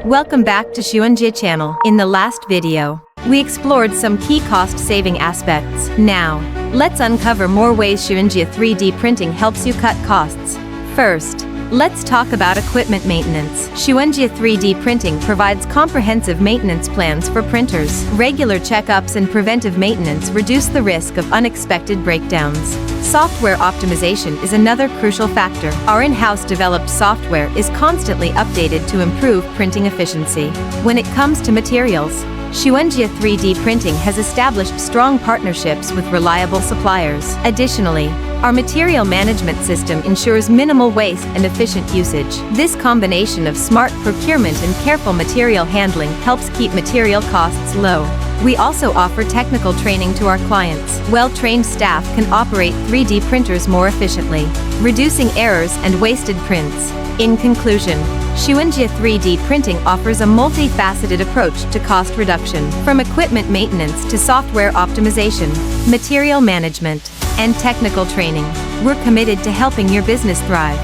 Welcome back to Xunjie channel. In the last video, we explored some key cost-saving aspects. Now, let's uncover more ways Xunjie 3D printing helps you cut costs. First, let's talk about equipment maintenance. Xunjie 3D printing provides comprehensive maintenance plans for printers. Regular checkups and preventive maintenance reduce the risk of unexpected breakdowns. Software optimization is another crucial factor. Our in-house developed software is constantly updated to improve printing efficiency. When it comes to materials, Xunjie 3D printing has established strong partnerships with reliable suppliers. Additionally, our material management system ensures minimal waste and efficient usage. This combination of smart procurement and careful material handling helps keep material costs low. We also offer technical training to our clients. Well-trained staff can operate 3D printers more efficiently, reducing errors and wasted prints. In conclusion, Xunjie 3D printing offers a multi-faceted approach to cost reduction. From equipment maintenance to software optimization, material management, and technical training, we're committed to helping your business thrive.